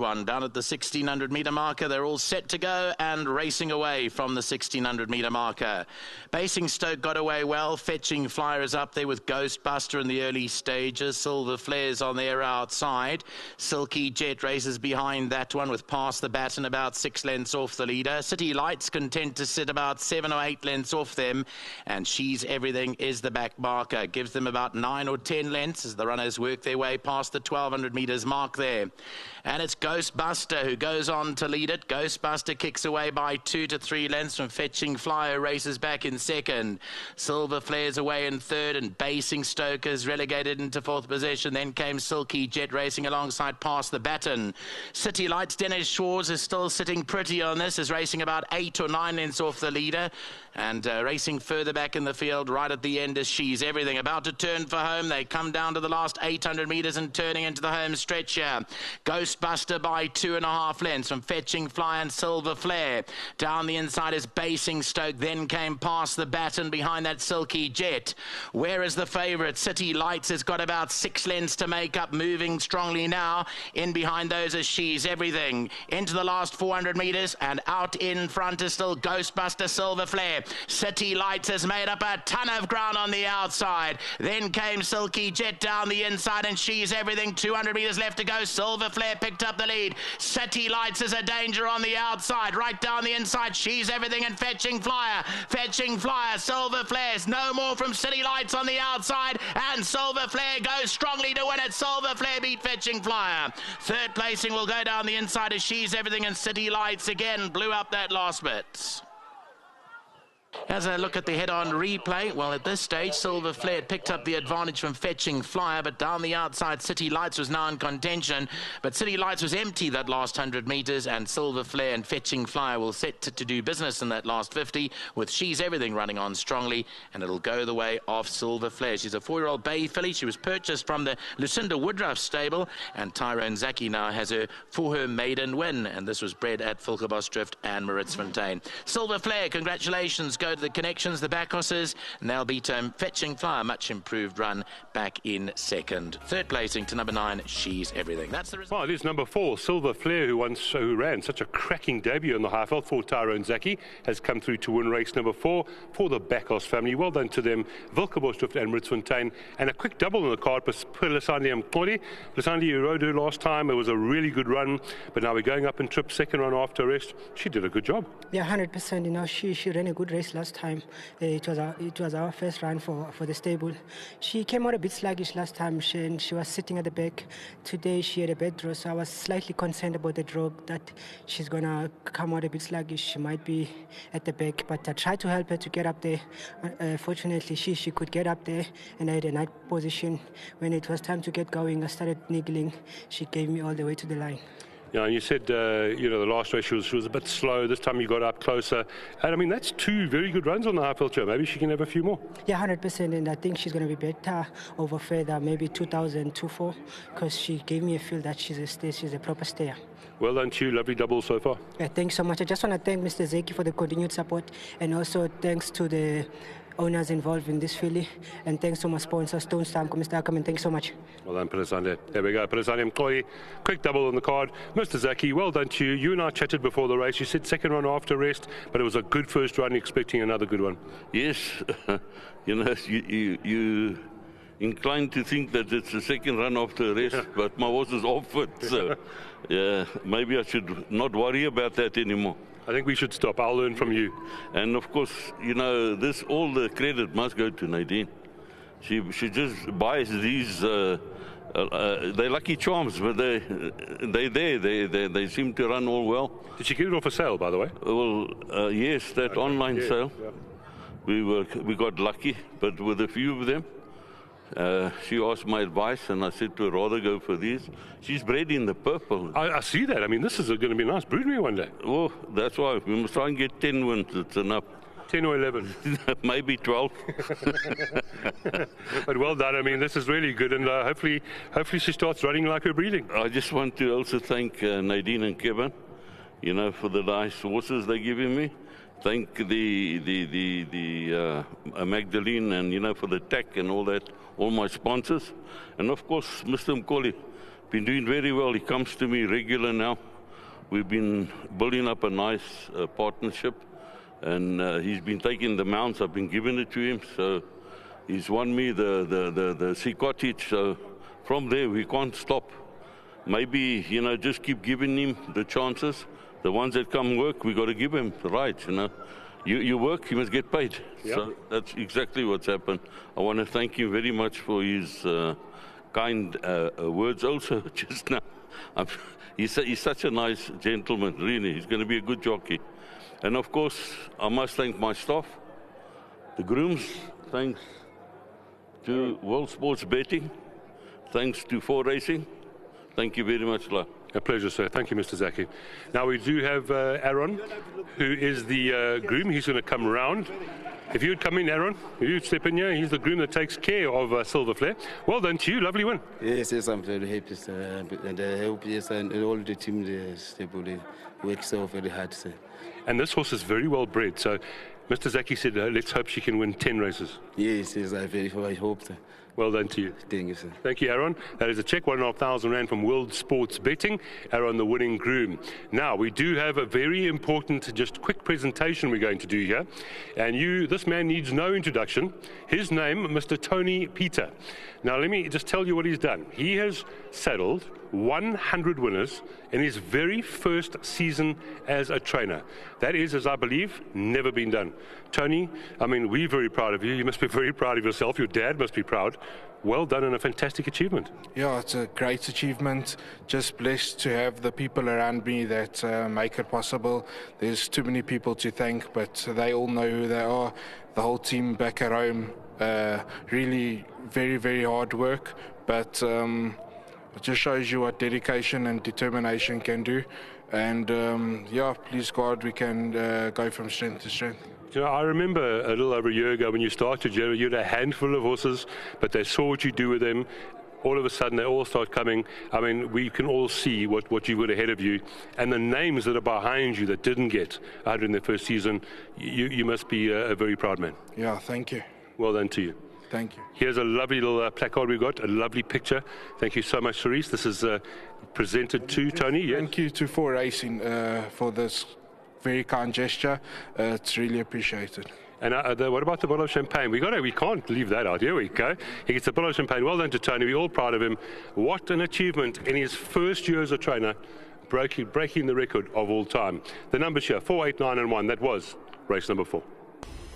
One down at the 1600 metre marker. They're all set to go and racing away from the 1600 metre marker. Basingstoke got away well. Fetching Flyer is up there with Ghostbuster in the early stages. Silver Flares on their outside. Silky Jet races behind that one with Past the Baton about 6 lengths off the leader. City Lights content to sit about 7 or 8 lengths off them, and She's Everything is the back marker. Gives them about 9 or 10 lengths as the runners work their way past the 1200 metres mark there. And it's Ghostbuster who goes on to lead it. Ghostbuster kicks away by 2 to 3 lengths from Fetching Flyer, races back in second. Silver Flares away in third, and Basingstoke is relegated into fourth position. Then came Silky Jet racing alongside Past the Baton. City Lights, Dennis Schwartz is still sitting pretty on this, is racing about 8 or 9 lengths off the leader. And racing further back in the field right at the end is She's Everything. About to turn for home. They come down to the last 800 metres and turning into the home stretch here. Ghostbuster by 2.5 lengths from Fetching Fly and Silver Flare. Down the inside is Basingstoke. Then came Past the Baton behind that Silky Jet. Where is the favourite? City Lights has got about 6 lengths to make up, moving strongly now. In behind those is She's Everything. Into the last 400 metres, and out in front is still Ghostbuster, Silver Flare. City Lights has made up a ton of ground on the outside. Then came Silky Jet down the inside, and She's Everything. 200 metres left to go. Silver Flare picked up the lead. City Lights is a danger on the outside. Right down the inside, She's Everything and Fetching Flyer. Fetching Flyer, Silver Flares. No more from City Lights on the outside, and Silver Flare goes strongly to win it. Silver Flare beat Fetching Flyer. Third placing will go down the inside as She's Everything, and City Lights again blew up that last bit. As I look at the head-on replay, well, at this stage, Silver Flare had picked up the advantage from Fetching Flyer, but down the outside, City Lights was now in contention. But City Lights was empty that last 100 metres, and Silver Flare and Fetching Flyer will set to do business in that last 50, with She's Everything running on strongly, and it'll go the way of Silver Flare. She's a 4-year-old bay filly. She was purchased from the Lucinda Woodruff stable, and Tyrone Jockey now has her for her maiden win, and this was bred at Fulkerbosdrift and Maritsfontein. Silver Flare, congratulations. Go to the connections, the back horses, and they'll beat Fetching Flyer, much improved run, back in second. Third placing to number 9, She's Everything. That's the result. Well, it is number 4, Silver Flare, who ran such a cracking debut in the Highveld for Tyrone Jockey, has come through to win race number 4 for the Backhouse family. Well done to them, Fulkerbosdrift and Maritsfontein, and a quick double in the card for Lisandlia Mkoli. Lisandlia rode her last time. It was a really good run, but now we're going up in trip, second run after rest. She did a good job. Yeah, 100%. You know, she ran a good race last time. It was our first run for the stable. She came out a bit sluggish last time, and she was sitting at the back. Today she had a bad draw, so I was slightly concerned about the draw, that she's gonna come out a bit sluggish. She might be at the back, but I tried to help her to get up there. Fortunately, she could get up there, and I had a nice position. When it was time to get going, I started niggling. She gave me all the way to the line. Yeah, and you said, the last race she was a bit slow. This time you got up closer. And, I mean, that's 2 very good runs on the Highveld show. Maybe she can have a few more. Yeah, 100%. And I think she's going to be better over further, maybe 2000, 24, because she gave me a feel that she's a proper stayer. Well done to you. Lovely double so far. Yeah, thanks so much. I just want to thank Mr. Jockey for the continued support, and also thanks to the owners involved in this filly, and thanks to my sponsor, Stone Stamp, Mr. Ackerman. Thanks so much. Well done, Pelisande. There we go, Pelisande Mkoi. Quick double on the card. Mr. Jockey, well done to you. You and I chatted before the race. You said second run after rest, but it was a good first run, expecting another good one. Yes, you inclined to think that it's the second run after rest, but my horse is off it, so yeah, maybe I should not worry about that anymore. I think we should stop. I'll learn from you. And of course, all the credit must go to Nadine. She just buys these. They're lucky charms, but they seem to run all well. Did she get it off a sale, by the way? Well, yes, that online sale. Yeah. We got lucky, but with a few of them. She asked my advice, and I said to her, rather go for these. She's bred in the purple. I see that. I mean, this is going to be a nice broodmare one day. Oh, that's why. We must try and get 10 wins. It's enough. 10 or 11. Maybe 12. But well done. I mean, this is really good, and hopefully she starts running like her breeding. I just want to also thank Nadine and Kevin, for the nice horses they're giving me. Thank the Magdalene and, for the tech and all that, all my sponsors. And, of course, Mr. Mkoli been doing very well. He comes to me regular now. We've been building up a nice partnership, and he's been taking the mounts. I've been giving it to him, so he's won me the sea cottage. So from there, we can't stop. Maybe, you know, just keep giving him the chances. The ones that come work, we got to give him the rights, you know. You work, you must get paid. Yep. So that's exactly what's happened. I want to thank him very much for his kind words also just now. He's such a nice gentleman, really. He's going to be a good jockey. And of course, I must thank my staff, the grooms, thanks to World Sports Betting, thanks to 4 Racing. Thank you very much, La. A pleasure, sir. Thank you, Mr. Zaki. Now we do have Aaron, who is the groom. He's going to come around. If you'd come in, Aaron, if you'd step in here, he's the groom that takes care of Silver Flare. Well done to you, lovely win. Yes, I'm very happy, sir. And I hope, yes, and all the team, they work so very hard, sir. And this horse is very well bred, so Mr. Zaki said, let's hope she can win 10 races. Yes, I hope, sir. Well done to you. Thank you, sir. Thank you, Aaron. That is a check, 1,500 Rand from World Sports Betting. Aaron, the winning groom. Now, we do have a very important, just quick presentation we're going to do here. And this man needs no introduction. His name, Mr. Tony Peter. Now, let me just tell you what he's done. He has saddled 100 winners in his very first season as a trainer. That is, as I believe, never been done. Tony, I mean, we're very proud of you. You must be very proud of yourself. Your dad must be proud. Well done and a fantastic achievement. Yeah, it's a great achievement. Just blessed to have the people around me that make it possible. There's too many people to thank, but they all know who they are. The whole team back at home, really very, very hard work, but it just shows you what dedication and determination can do. And yeah, please God, we can go from strength to strength. You know, I remember a little over a year ago when you started, you had a handful of horses, but they saw what you do with them. All of a sudden, they all start coming. I mean, we can all see what you've got ahead of you. And the names that are behind you that didn't get out in their first season, you must be a very proud man. Yeah, thank you. Well done to you. Thank you. Here's a lovely little placard we've got, a lovely picture. Thank you so much, Cerise. This is presented to Tony. Yes? Thank you to 4 Racing for this very kind gesture. It's really appreciated. And what about the bottle of champagne? We can't leave that out. Here we go. He gets a bottle of champagne. Well done to Tony. We're all proud of him. What an achievement in his first year as a trainer, breaking the record of all time. The numbers here, 4, 8, 9 and 1. That was race number 4.